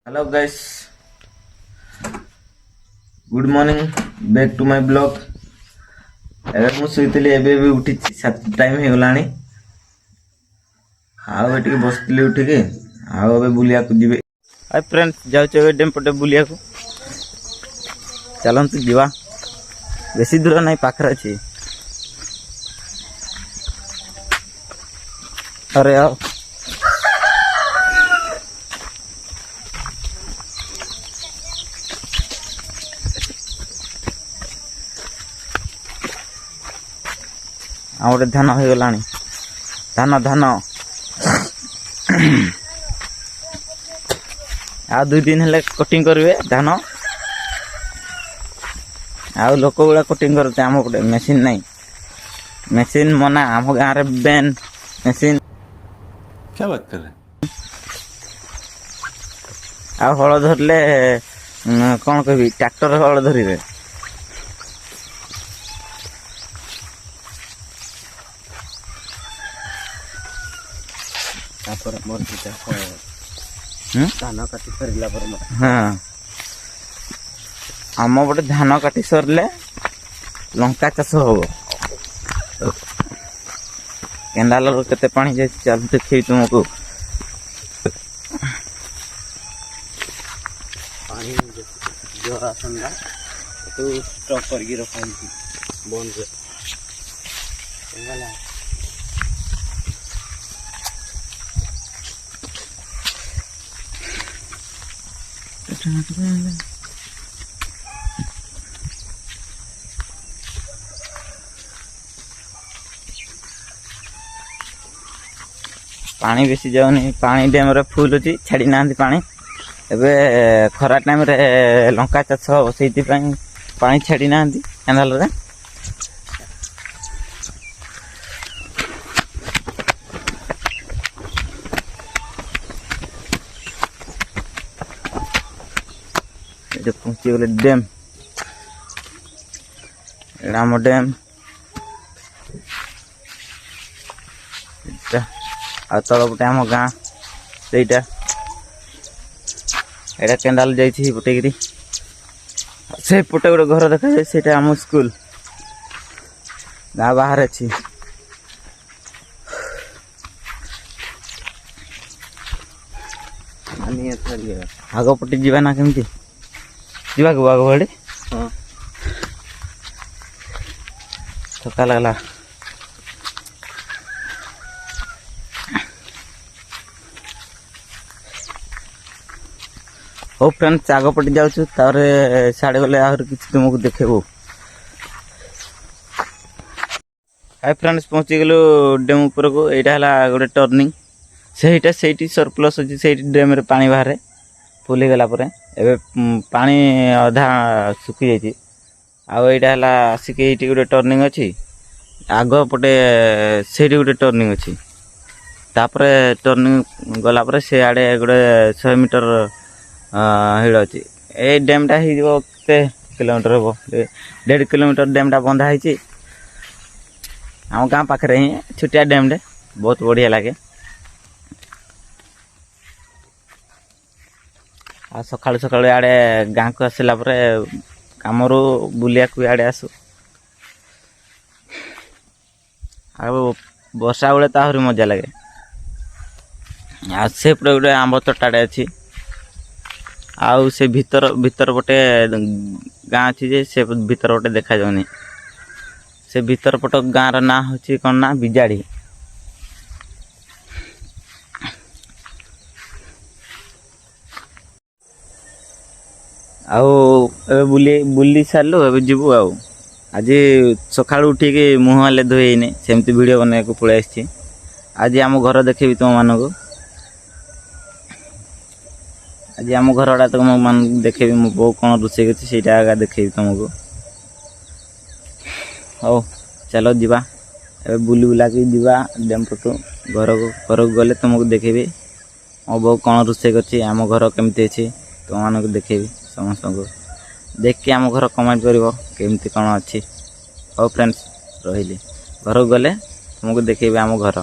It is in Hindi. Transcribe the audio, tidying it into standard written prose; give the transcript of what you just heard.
Hello guys, good morning, back to my blog. ଏବେ ମୁଁ ଶୋଇଥିଲି ଏବେ ଉଠିଛି 7 ଟାଇମ୍ ହେଇଗଲାଣି। ଆଉ ଏବେ ଟିକେ ବସିଥିଲି ଉଠିକି ଆଉ ଏବେ ବୁଲିବାକୁ ଯିବି। ହାଇ ଫ୍ରେଣ୍ଡସ୍, ଯାଉଛୁ ଏବେ ଡ୍ୟାମ୍ ପଟେ ବୁଲିବାକୁ। ଚାଲନ୍ତୁ ଯିବା, ବେଶୀ ଦୂର ନାହିଁ, ପାଖରେ ଅଛି। अरे आओ गोटे धान हो गला धान धान आ 2 दिन हेले कटिंग करेंगे धान आ लोक गुड़ा कटिंग करते आम गोटे मेसीन नहीं मेसीन मना आम गाँव रे बैन मेसीन क्या बात कर रहे हैं आ हल धरले कौन कह ट्रैक्टर हल धरवे धान काटी सरला पर हाँ आम गोटे धान काटी सरले लंका चाष हम केंडाल केते पानी जाए चल देखी तुमको पानी जो आसंदा तो स्टॉक करके रखा बंद पानी बेसी जाऊनी पानी डैम रे फुल अच्छी छाड़ी ना पानी एबे खरा टाइम रे लंका चाष हम से पानी छाड़ी ना केनाल रे पहुंची गले डैम राम डैम तल पटे आम गाँ से केंडाल जाइए पटेगिरी से पटे गोटे घर देखा जाए से आम स्कूल गाँ बाहर अच्छी आग पटे जीवा ना केमती जीवा को आग बड़े हाँ थका लगला हो फ्रेंड्स आग पटे जाऊँ साढ़े गले आहरी कि तुमको देखेबू। हाय फ्रेंड्स पहुँची गलु डैम उपर को यहाँ गोटे टर्निंग से सरप्लस अच्छी से डैम रे पानी बाहर फुल गला एबे पानी अधा सुखी जाइए आईटा आसिक ये गोटे टर्निंग अच्छी आग पटे से गोटे टर्निंग अच्छी तापर टर्निंग गलापर से आड़े गोटे 100 मीटर हिड़ अच्छी ये डैमटा हो किलोमीटर हम 1.5 किलोमीटर डैमटा बंधा है आम गाँ पाखे ही छोटिया डैम रे बहुत बढ़िया लगे आ सकाळु सकाळु आड़े गाँ को आसला कम बुलिया आड़े आसु आ वर्षा बेले तो आहरी मजा लगे आ से पूरा गोटे आंब तोटाटे अच्छी आउ से भीतर पटे गाँ अच्छी जे से भीतर पटे देखा जाऊनी से भीतर पट गाँव ना हूँ कौन ना बिजाड़ी आउ बुली सारू ए जीवु आज सका उठिकी मुँह हेल्ले धोईने सेमती वीडियो बनने को पलि आसी आज आम घर देखेबी तुम मानक आज आम घर टा तुम मान देखेबी मो बो कौन रोषे कर आगा देखेबी तुमको हो चलो जीवा ए बुली बुला के जीवा डैम पटू घर को गले तुमको देखेबी मो बो कौन रोषे कर आम घर केमती अच्छी तुम मानक देखेबी समस्त को देख के आम घर कमेंट करमती कौन अच्छी। हो फ्रेंड्स रही घर को गले तुमको देखेबी आम घर।